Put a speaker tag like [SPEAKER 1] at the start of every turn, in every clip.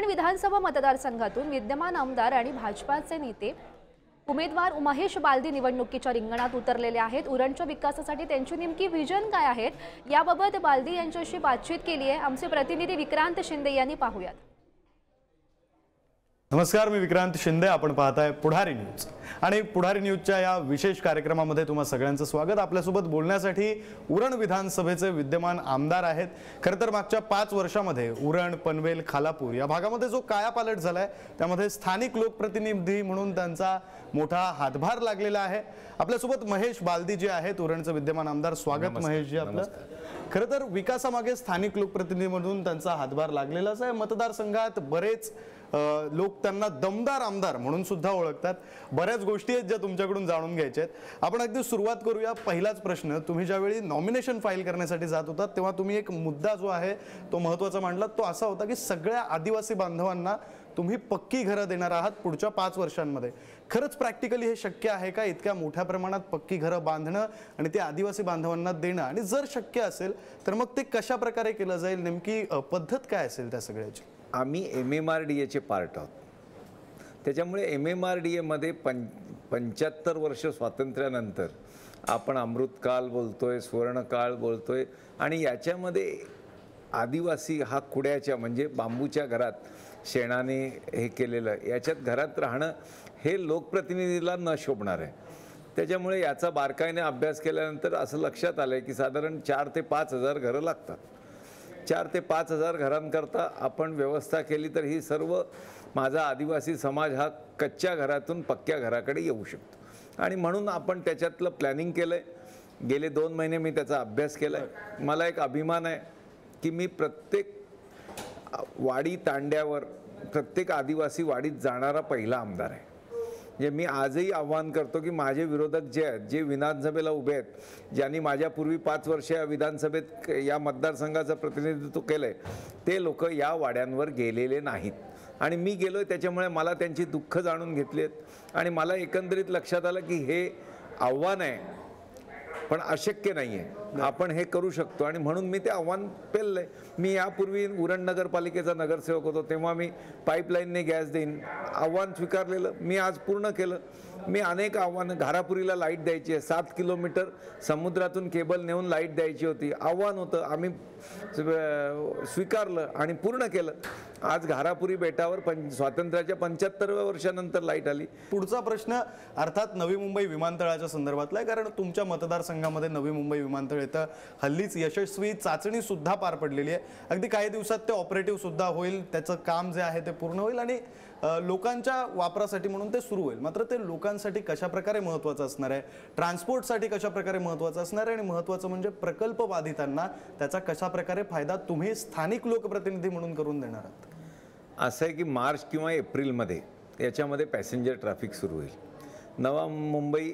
[SPEAKER 1] विधानसभा मतदारसंघातून विद्यमान आमदार आणि भाजपाचे नेते उमेदवार महेश बालदी निवडणुकीच्या रिंगणात उतरलेले आहेत। उरणच्या विकासासाठी त्यांची नेमकी विजन काय आहेत याबाबत बालदी यांच्याशी बातचीत केली आहे। आमचे प्रतिनिधी विक्रांत शिंदे यांनी पाहूयात।
[SPEAKER 2] नमस्कार, मी विक्रांत शिंदे, आपण पाहताय पुढारी न्यूज आणि पुढारी न्यूजच्या या विशेष कार्यक्रमामध्ये तुम्हा सगळ्यांचं स्वागत। आपल्यासोबत बोलण्यासाठी उरण विधानसभेचे विद्यमान आमदार आहेत। खरं तर मागच्या 5 वर्षांमध्ये उरण, पनवेल, खालापूर या भागामध्ये जो कायापालट झालाय त्यामध्ये स्थानिक लोकप्रतिनिधी म्हणून त्यांचा मोठा हातभार लागलेला आहे। आपल्यासोबत महेश बालदी जे आहेत, उरणचे विद्यमान आमदार। स्वागत महेश जी आपलं। खरं तर विकासामागे स्थानिक लोकप्रतिनिधी म्हणून त्यांचा हातभार लागलेलाच आहे। मतदारसंघात बरेच लोक त्यांना दमदार आमदार म्हणून सुद्धा ओळखतात। बऱ्याच गोष्टी आहेत ज्या तुमच्याकडून जाणून घ्यायच्या आहेत। आपण अगदी सुरुवात करूया। पहिलाच प्रश्न, तुम्ही ज्यावेळी नॉमिनेशन फाईल करण्यासाठी जात होता तेव्हा तुम्ही एक मुद्दा जो आहे तो महत्त्वाचा मांडला। तो असा होता की सगळ्या आदिवासी बांधवांना तुम्ही पक्की घरं देणार आहात पुढच्या 5 वर्षांमध्ये। खरंच प्रॅक्टिकली हे शक्य आहे का, इतक्या मोठ्या प्रमाणात पक्की घरं बांधणं आणि ते आदिवासी बांधवांना देणं? आणि जर शक्य असेल तर मग ते कशा प्रकारे केलं जाईल, नेमकी पद्धत काय असेल त्या सगळ्याची?
[SPEAKER 3] आम्ही MMRDAचे पार्ट आहोत, त्याच्यामुळे MMRDA मध्ये 75 वर्ष स्वातंत्र्यानंतर आपण अमृतकाल बोलतोय, सुवर्णकाळ बोलतोय आणि याच्यामध्ये आदिवासी हा कुड्याच्या म्हणजे बांबूच्या घरात शेणाने हे केलेलं, याच्यात घरात राहणं हे लोकप्रतिनिधीला न शोभणार आहे। त्याच्यामुळे याचा बारकाईने अभ्यास केल्यानंतर असं लक्षात आलं की साधारण 4 ते 5 हजार घरं लागतात। 4 ते 5 हजार घरांकरता आपण व्यवस्था केली तर ही सर्व माझा आदिवासी समाज हा कच्च्या घरातून पक्क्या घराकडे येऊ शकतो। आणि म्हणून आपण त्याच्यातलं प्लॅनिंग केलंय। गेले 2 महिने मी त्याचा अभ्यास केलाय। मला एक अभिमान आहे की मी प्रत्येक वाडी तांड्यावर, प्रत्येक आदिवासी वाडीत जाणारा पहिला आमदार आहे। म्हणजे मी आजही आव्हान करतो की माझे विरोधक जे आहेत, जे विधानसभेला उभे आहेत, ज्यांनी माझ्यापूर्वी 5 वर्ष या विधानसभेत या मतदारसंघाचं प्रतिनिधित्व केलंय, ते लोक या वाड्यांवर गेलेले नाहीत आणि मी गेलोय। त्याच्यामुळे मला त्यांची दुःख जाणून घेतली आहेत आणि मला एकंदरीत लक्षात आलं की हे आव्हान आहे पण अशक्य नाही आहे, आपण हे करू शकतो आणि म्हणून मी ते आव्हान पेललंय। मी यापूर्वी उरण नगरपालिकेचा नगरसेवक होतो तेव्हा मी पाईपलाईनने गॅस देईन आव्हान स्वीकारलेलं, मी आज पूर्ण केलं। मी अनेक आव्हानं, घारापुरीला लाईट द्यायची आहे, 7 किलोमीटर समुद्रातून केबल नेऊन लाईट द्यायची होती, आव्हान होतं, आम्ही स्वीकारलं आणि पूर्ण केलं। आज घारापुरी बेटावर स्वातंत्र्याच्या 75व्या वर्षानंतर लाईट आली।
[SPEAKER 2] पुढचा प्रश्न अर्थात नवी मुंबई विमानतळाच्या संदर्भातला आहे, कारण तुमच्या मतदारसंघामध्ये नवी मुंबई विमानतळ येतं हल्लीच यशस्वी चाचणी सुद्धा पार पडलेली आहे। अगदी काही दिवसात ते ऑपरेटिव्ह सुद्धा होईल, त्याचं काम जे आहे ते पूर्ण होईल आणि लोकांच्या वापरासाठी म्हणून ते सुरू होईल। मात्र ते लोकांसाठी कशा प्रकारे महत्त्वाचं असणार आहे, ट्रान्सपोर्टसाठी कशा प्रकारे महत्त्वाचं असणार आहे आणि महत्त्वाचं म्हणजे प्रकल्प बाधितांना त्याचा कशा प्रकारे फायदा तुम्ही स्थानिक लोकप्रतिनिधी म्हणून करून देणार आहात?
[SPEAKER 3] असं आहे की मार्च किंवा एप्रिलमध्ये याच्यामध्ये पॅसेंजर ट्रॅफिक सुरू होईल। नवा मुंबई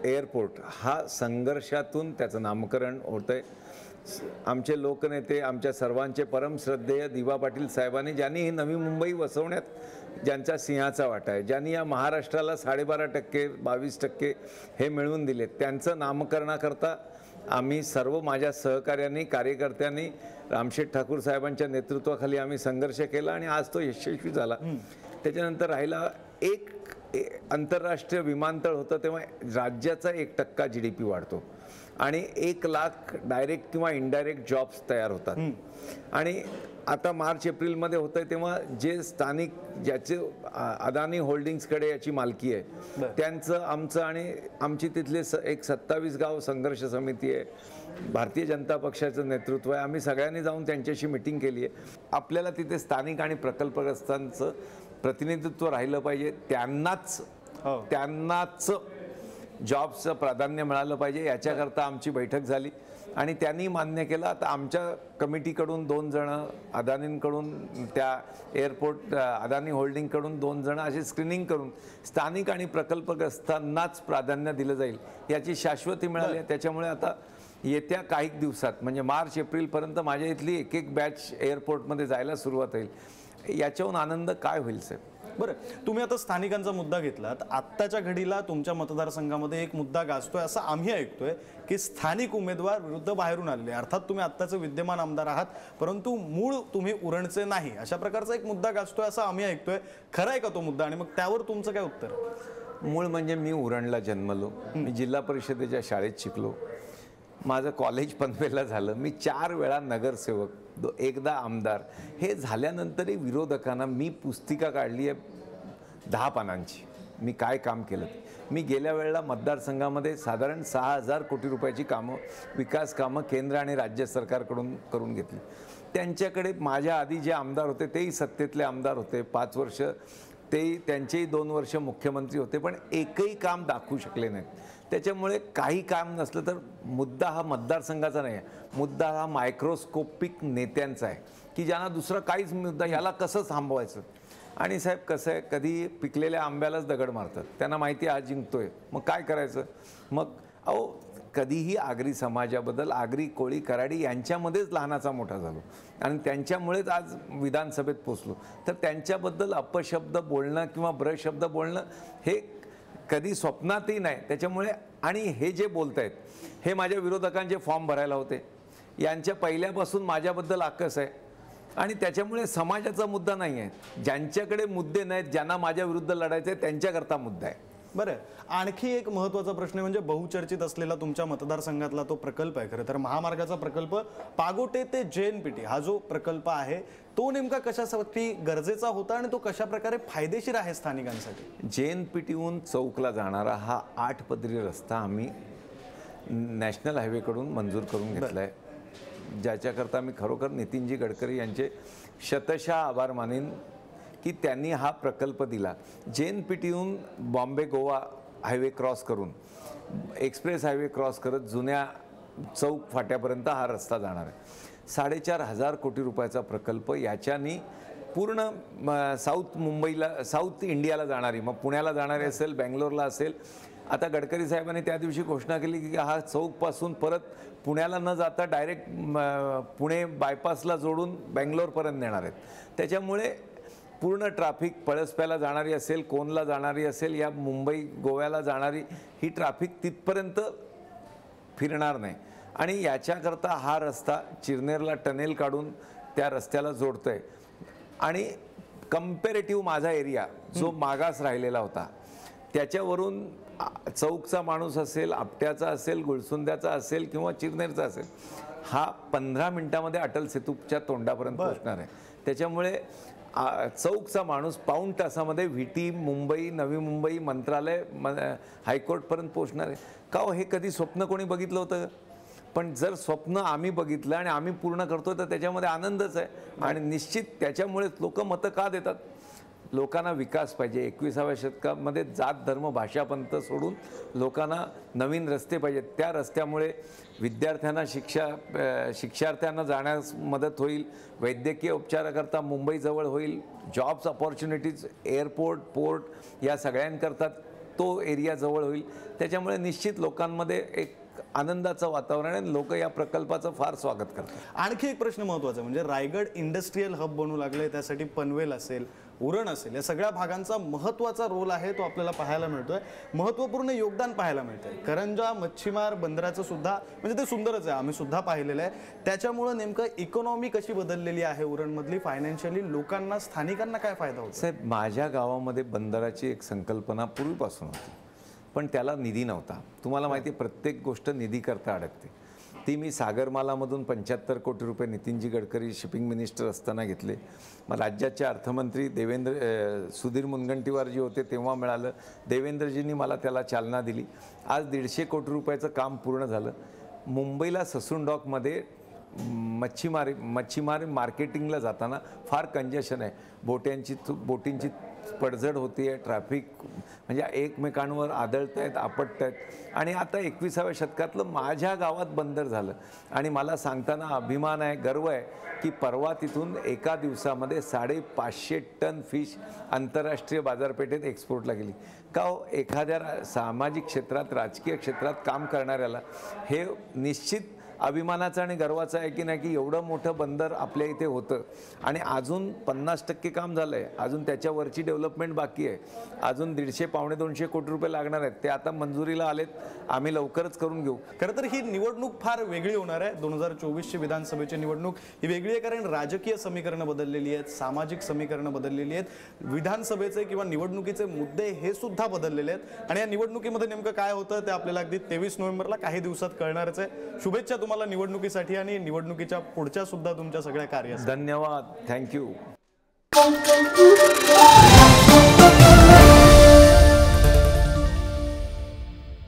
[SPEAKER 3] एअरपोर्ट हा संघर्षातून त्याचं नामकरण होतंय। आमचे लोकनेते, आमच्या सर्वांचे परमश्रद्धेय दिवा पाटील साहेबांनी, ज्यांनी ही नवी मुंबई वसवण्यात ज्यांचा सिंहाचा वाटा आहे, ज्यांनी या महाराष्ट्राला 12.5% 22% हे मिळवून दिले, त्यांचं नामकरणाकरता आम्ही सर्व माझ्या सहकार्यांनी, कार्यकर्त्यांनी, रामशेठ ठाकूर साहेबांच्या नेतृत्वाखाली आम्ही संघर्ष केला आणि आज तो यशस्वी झाला। त्याच्यानंतर राहिला एक आंतरराष्ट्रीय विमानतळ होतं तेव्हा राज्याचा 1% GDP वाढतो आणि 1 लाख डायरेक्ट किंवा इनडायरेक्ट जॉब्स तयार होतात। आणि आता मार्च एप्रिलमध्ये होतंय तेव्हा जे स्थानिक, ज्याचे अदानी होल्डिंग्सकडे याची मालकी आहे, त्यांचं, आमचं आणि आमची तिथले एक 27 गाव संघर्ष समिती आहे, भारतीय जनता पक्षाचं नेतृत्व आहे, आम्ही सगळ्यांनी जाऊन त्यांच्याशी मीटिंग केली आहे। आपल्याला तिथे स्थानिक आणि प्रकल्पग्रस्तांचं प्रतिनिधित्व राहिलं पाहिजे, त्यांनाच जॉब्सचं प्राधान्य मिळालं पाहिजे, याच्याकरता आमची बैठक झाली आणि त्यांनी मान्य केलं। आता आमच्या कमिटीकडून 2 जण, अदानींकडून, त्या एअरपोर्ट अदानी होल्डिंगकडून 2 जण असे स्क्रीनिंग करून स्थानिक आणि प्रकल्पग्रस्तांनाच प्राधान्य दिलं जाईल याची शाश्वती मिळाली आहे। त्याच्यामुळे आता येत्या काही दिवसात म्हणजे मार्च एप्रिलपर्यंत माझ्या इथली एक बॅच एअरपोर्टमध्ये जायला सुरुवात होईल। याच्याहून आनंद काय होईल साहेब?
[SPEAKER 2] बरं, तुम्ही आता स्थानिकांचा मुद्दा घेतलात. आत्ताच्या घडीला तुमच्या मतदारसंघामध्ये एक मुद्दा गाजतोय असं आम्ही ऐकतोय की स्थानिक उमेदवार विरुद्ध बाहेरून आलेले. अर्थात तुम्ही आत्ताचे विद्यमान आमदार आहात, परंतु मूळ तुम्ही उरणचे नाही, अशा प्रकारचा एक मुद्दा गाजतोय असं आम्ही ऐकतोय. खरं आहे का तो मुद्दा? आणि मग त्यावर तुमचं काय उत्तर?
[SPEAKER 3] मूळ म्हणजे मी उरणला जन्मलो, मी जिल्हा परिषदेच्या शाळेत शिकलो, माझं कॉलेज पनवेलला झालं, मी 4 वेळा नगरसेवक, एकदा आमदार. हे झाल्यानंतरही विरोधकांना मी पुस्तिका काढली आहे 10 पानांची, मी काय काम केलं. मी गेल्या वेळेला मतदारसंघामध्ये साधारण 6,000 कोटी रुपयाची कामं, विकास कामं केंद्र आणि राज्य सरकारकडून करून घेतली. त्यांच्याकडे माझ्या आधी जे आमदार होते तेही सत्तेतले आमदार होते, 5 वर्ष तेही, त्यांचेही 2 वर्ष मुख्यमंत्री होते, पण एकही काम दाखवू शकले नाहीत. त्याच्यामुळे काही काम नसलं तर मुद्दा हा मतदारसंघाचा नाही आहे, मुद्दा हा मायक्रोस्कोपिक नेत्यांचा आहे की ज्यांना दुसरा काहीच मुद्दा, याला कसं थांबवायचं. आणि साहेब कसं आहे, कधी पिकलेल्या आंब्यालाच दगड मारतात. त्यांना माहिती आहे आज जिंकतोय, मग काय करायचं. मग अहो, कधीही आगरी समाजाबद्दल, आगरी कोळी कराडी यांच्यामध्येच लहानाचा मोठा झालो आणि त्यांच्यामुळेच आज विधानसभेत पोचलो. तर त्यांच्याबद्दल अपशब्द बोलणं किंवा ब्रशब्द बोलणं हे कधी स्वप्नातही नाही. त्याच्यामुळे आणि हे जे बोलत आहेत हे माझ्या विरोधकांचे फॉर्म भरायला होते, यांच्या पहिल्यापासून माझ्याबद्दल आकस आहे. आणि त्याच्यामुळे समाजाचा मुद्दा नाही आहे, ज्यांच्याकडे मुद्दे नाहीत, ज्यांना माझ्या विरुद्ध लढायचं आहे त्यांच्याकरता मुद्दा आहे.
[SPEAKER 2] बरं, आणखी एक महत्त्वाचा प्रश्न म्हणजे बहुचर्चित असलेला तुमच्या मतदारसंघातला तो प्रकल्प आहे, खरं तर महामार्गाचा प्रकल्प पागोटे ते JNPT हा जो प्रकल्प आहे तो नेमका कशासाठी गरजेचा होता आणि तो कशा प्रकारे फायदेशीर आहे स्थानिकांसाठी?
[SPEAKER 3] JNPTहून चौकला जाणारा हा 8 पदरी रस्ता आम्ही नॅशनल हायवेकडून मंजूर करून घेतला आहे, ज्याच्याकरता मी खरोखर नितीनजी गडकरी यांचे शतशः आभार मानेन की त्यांनी हा प्रकल्प दिला. JNPTहून बॉम्बे गोवा हायवे क्रॉस करून, एक्सप्रेस हायवे क्रॉस करत जुन्या चौक फाट्यापर्यंत हा रस्ता जाणार आहे. 4,500 कोटी रुपयाचा प्रकल्प. याच्यानी पूर्ण साऊथ मुंबईला, साऊथ इंडियाला जाणारी, मग पुण्याला जाणारी असेल, बेंगलोरला असेल. आता गडकरी साहेबांनी त्या दिवशी घोषणा केली की हा चौकपासून परत पुण्याला न जाता डायरेक्ट पुणे बायपासला जोडून बेंगलोरपर्यंत नेणार आहेत. त्याच्यामुळे पूर्ण ट्रॅफिक पळसप्याला जाणारी असेल, कोनला जाणारी असेल, या मुंबई गोव्याला जाणारी ही ट्रॅफिक तिथपर्यंत फिरणार नाही. आणि याच्याकरता हा रस्ता चिरनेरला टनेल काढून त्या रस्त्याला जोडतोय. आणि कंपॅरेटिव्ह माझा एरिया जो मागास राहिलेला होता त्याच्यावरून चौकचा माणूस असेल, आपट्याचा असेल, गुळसुंद्याचा असेल किंवा चिरनेरचा असेल, हा 15 मिनिटामध्ये अटल सेतूच्या तोंडापर्यंत पोहोचणार आहे. त्याच्यामुळे चौकचा माणूस पाऊण तासामध्ये VT, मुंबई, नवी मुंबई, मंत्रालय, हायकोर्टपर्यंत पोहोचणार आहे. का हो, हे कधी स्वप्न कोणी बघितलं होतं? पण जर स्वप्न आम्ही बघितलं आणि आम्ही पूर्ण करतोय तर त्याच्यामध्ये आनंदच आहे. आणि निश्चित त्याच्यामुळेच लोक मतं का देतात? लोकांना विकास पाहिजे. 21व्या शतकामध्ये जात, धर्म, भाषा, पंथ सोडून लोकांना नवीन रस्ते पाहिजेत. त्या रस्त्यामुळे विद्यार्थ्यांना शिक्षार्थ्यांना जाण्यास मदत होईल, वैद्यकीय उपचाराकरता मुंबई जवळ होईल, जॉब्स अपॉर्च्युनिटीज, एअरपोर्ट, पोर्ट या सगळ्यांकरता तो एरिया जवळ होईल. त्याच्यामुळे निश्चित लोकांमध्ये एक आनंदाचं वातावरण आहे. लोक या प्रकल्पाचं फार स्वागत करतात.
[SPEAKER 2] आणखी एक प्रश्न महत्त्वाचा म्हणजे रायगड इंडस्ट्रीयल हब बनू लागले, त्यासाठी पनवेल असेल, उरण असेल, या सगळ्या भागांचा महत्त्वाचा रोल आहे तो आपल्याला पाहायला मिळतोय. महत्त्वपूर्ण योगदान पाहायला मिळतंय. करंजा मच्छीमार बंदराचं सुद्धा म्हणजे ते सुंदरच आहे, आम्ही सुद्धा पाहिलेलं आहे. त्याच्यामुळे नेमकं इकॉनॉमी कशी बदललेली आहे उरणमधली, फायनान्शियली लोकांना, स्थानिकांना काय फायदा होतो?
[SPEAKER 3] साहेब, माझ्या गावामध्ये बंदराची एक संकल्पना पूर्वीपासून होती, पण त्याला निधी नव्हता. तुम्हाला माहिती आहे, प्रत्येक गोष्ट निधी करता अडकते. ती मी सागरमालामधून 75 कोटी रुपये नितीनजी गडकरी शिपिंग मिनिस्टर असताना घेतले. मग राज्याचे अर्थमंत्री सुधीर मुनगंटीवार जी होते तेव्हा मिळालं. देवेंद्रजींनी मला त्याला चालना दिली. आज 150 कोटी रुपयाचं काम पूर्ण झालं. मुंबईला ससून डॉकमध्ये मच्छीमार मार्केटिंगला जाताना फार कंजेशन आहे. बोटींची पडझड होती आहे, ट्रॅफिक म्हणजे एकमेकांवर आदळत आहेत, आपटत आहेत. आणि आता 21व्या शतकातलं माझ्या गावात बंदर झालं. आणि मला सांगताना अभिमान आहे, गर्व आहे की परवा तिथून एका दिवसामध्ये 550 टन फिश आंतरराष्ट्रीय बाजारपेठेत एक्सपोर्टला गेली. का हो, एखाद्या सामाजिक क्षेत्रात, राजकीय क्षेत्रात काम करणाऱ्याला हे निश्चित अभिमानाचं आणि गर्वाचं आहे की नाही की एवढं मोठं बंदर आपल्या इथे होतं आणि अजून 50% काम झालं आहे, अजून त्याच्यावरची डेव्हलपमेंट बाकी आहे, अजून 150-250 कोटी रुपये लागणार आहेत, ते आता मंजुरीला आलेत, आम्ही लवकरच करून घेऊ.
[SPEAKER 2] खरं तर ही निवडणूक फार वेगळी होणार आहे. 2024ची विधानसभेची निवडणूक ही वेगळी आहे कारण राजकीय समीकरणं बदललेली आहेत, सामाजिक समीकरणं बदललेली आहेत, विधानसभेचे किंवा निवडणुकीचे मुद्दे हे सुद्धा बदललेले आहेत आणि या निवडणुकीमध्ये नेमकं काय होतं ते आपल्याला अगदी 23 नोव्हेंबरला काही दिवसात कळणारच आहे. शुभेच्छा तुम्हाला निवडणुकीसाठी आणि निवडणुकीच्या पुढच्या सुद्धा तुमच्या सगळ्या कार्यासाठी.
[SPEAKER 3] धन्यवाद. थँक्यू.